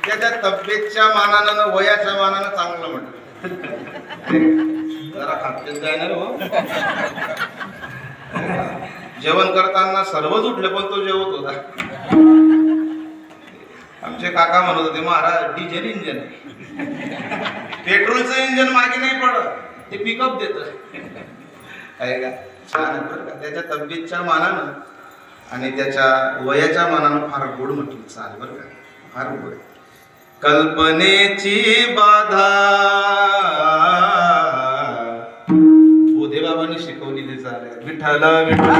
त्याच्या तब्येतच्या मानानं वयाच्या मानानं चांगलं म्हटलं. जरा खात्यात जाणार हो. जेवण करताना सर्वच उठले पण तो जेवत होता. आमचे काका म्हणत होते महाराज डिझेल इंजन पेट्रोलचं इंजन मागे नाही पडत, ते पिकअप देत आहे का. छान बरं का. त्याच्या तब्येतच्या मानानं आणि त्याच्या वयाच्या मानानं फार गोड म्हटलं चाल बरं का, फार गोड. कल्पनेची बाधा बोधे बाबांनी शिकवलेली चाल. विठ्ठल विठ्ठल